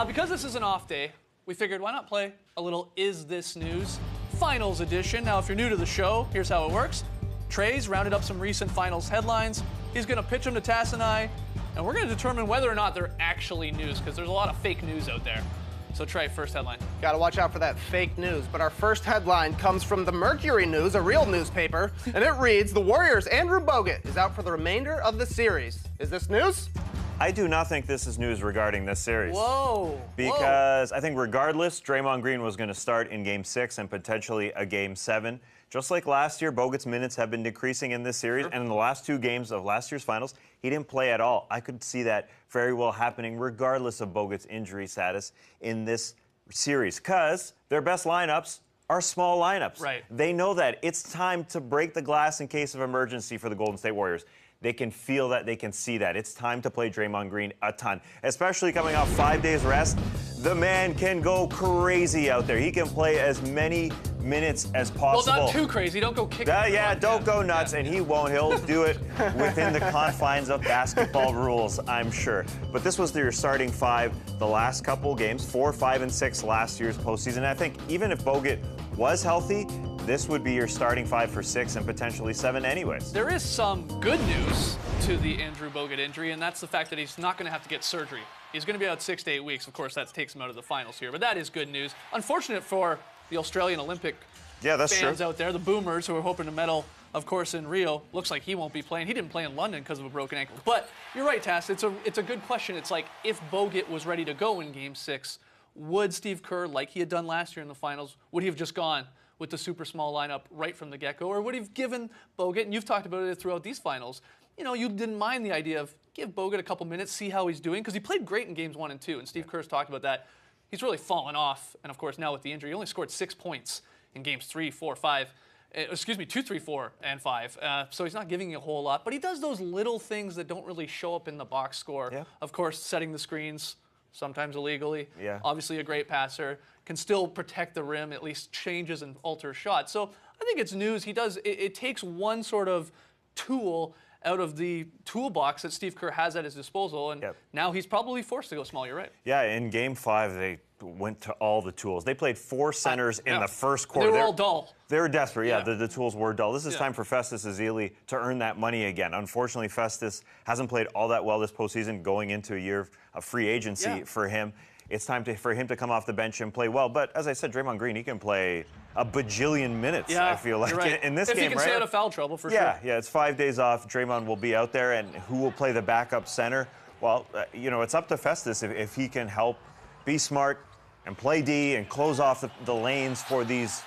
Because this is an off day, we figured why not play a little Is This News Finals Edition. Now, if you're new to the show, here's how it works. Trey's rounded up some recent finals headlines. He's going to pitch them to Tass and I, and we're going to determine whether or not they're actually news, because there's a lot of fake news out there. So, Trey, first headline. Got to watch out for that fake news. But our first headline comes from the Mercury News, a real newspaper, and it reads, the Warriors' Andrew Bogut is out for the remainder of the series. Is this news? I do not think this is news regarding this series. Whoa. Because I think regardless, Draymond Green was going to start in Game 6 and potentially a Game 7. Just like last year, Bogut's minutes have been decreasing in this series, and in the last 2 games of last year's finals, he didn't play at all. I could see that very well happening regardless of Bogut's injury status in this series, because their best lineups are small lineups. Right. They know that. It's time to break the glass in case of emergency for the Golden State Warriors. They can feel that, they can see that. It's time to play Draymond Green a ton, especially coming off 5 days rest. The man can go crazy out there. He can play as many minutes as possible. Well, not too crazy. Don't go kicking. Don't go nuts, and he won't. He'll do it within the confines of basketball rules, I'm sure. But this was your starting 5 the last couple games, 4, 5, and 6 last year's postseason. I think even if Bogut was healthy, this would be your starting 5 for 6 and potentially 7 anyways. There is some good news to the Andrew Bogut injury, and that's the fact that he's not going to have to get surgery. He's going to be out 6 to 8 weeks. Of course, that takes him out of the finals here, but that is good news. Unfortunate for the Australian Olympic fans out there, the boomers who are hoping to medal, of course, in Rio. Looks like he won't be playing. He didn't play in London because of a broken ankle. But you're right, Tass. It's a good question. It's like, if Bogut was ready to go in Game 6, would Steve Kerr, like he had done last year in the finals, would he have just gone with the super small lineup right from the get-go? Or would he have given Bogut, and you've talked about it throughout these finals, you know, you didn't mind the idea of give Bogut a couple minutes, see how he's doing, because he played great in Games 1 and 2, and Steve Kerr's talked about that. He's really fallen off, and of course now with the injury, he only scored 6 points in Games 3, 4, 5. 2, 3, 4, and 5. So he's not giving you a whole lot, but he does those little things that don't really show up in the box score. Yeah. Of course, setting the screens, sometimes illegally. Yeah. Obviously a great passer, can still protect the rim, at least changes and alters shots. So I think it's news. He does, it takes one sort of tool out of the toolbox that Steve Kerr has at his disposal, and now he's probably forced to go small, you're right. Yeah, in Game 5, they went to all the tools. They played 4 centers in the first quarter. They were all dull. They were desperate, the tools were dull. This is time for Festus Ezeli to earn that money again. Unfortunately, Festus hasn't played all that well this postseason, going into a year of free agency for him. It's time for him to come off the bench and play well. But as I said, Draymond Green, he can play a bajillion minutes, I feel like, in this game, If he can stay out of foul trouble, for sure. Yeah, it's 5 days off. Draymond will be out there, and who will play the backup center? Well, you know, it's up to Festus if he can help be smart and play D and close off the lanes for these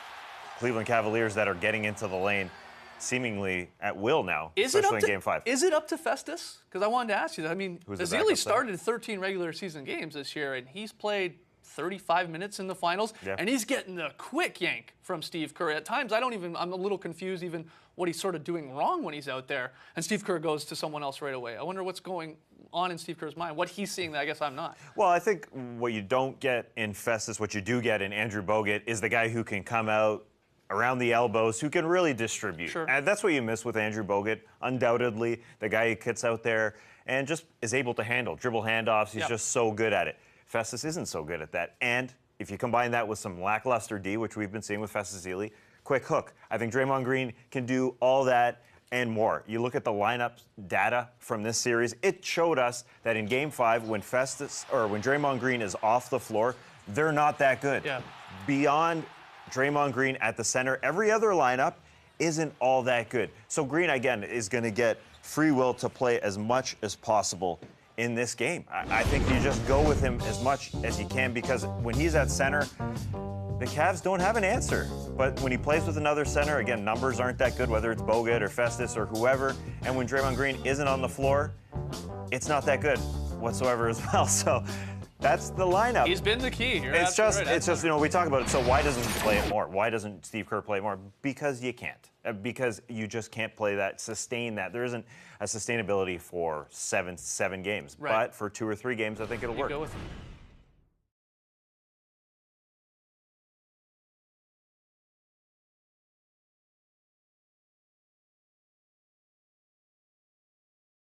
Cleveland Cavaliers that are getting into the lane seemingly at will now, especially in Game 5. Is it up to Festus? Because I wanted to ask you that. I mean, Ezeli started 13 regular season games this year, and he's played 35 minutes in the finals, and he's getting a quick yank from Steve Kerr. At times, I'm a little confused even what he's sort of doing wrong when he's out there, and Steve Kerr goes to someone else right away. I wonder what's going on in Steve Kerr's mind, what he's seeing that I guess I'm not. Well, I think what you don't get in Festus, what you do get in Andrew Bogut, is the guy who can come out around the elbows, who can really distribute. Sure. And that's what you miss with Andrew Bogut, undoubtedly. The guy who gets out there and just is able to handle, dribble handoffs. He's just so good at it. Festus isn't so good at that. And if you combine that with some lackluster D, which we've been seeing with Festus Ezeli, quick hook. I think Draymond Green can do all that and more. You look at the lineup data from this series, it showed us that in Game 5, when Draymond Green is off the floor, they're not that good. Yeah. Beyond Draymond Green at the center, every other lineup isn't all that good. So Green, again, is going to get free will to play as much as possible in this game. I think you just go with him as much as you can, because when he's at center, the Cavs don't have an answer. But when he plays with another center, again, numbers aren't that good, whether it's Bogut or Festus or whoever. And when Draymond Green isn't on the floor, it's not that good whatsoever as well. So that's the lineup. He's been the key here. It's just, you know, we talk about it. So why doesn't he play it more? Why doesn't Steve Kerr play it more? Because you can't. Because you just can't play that, sustain that. There isn't a sustainability for seven games. But for 2 or 3 games, I think it'll work. Go with him.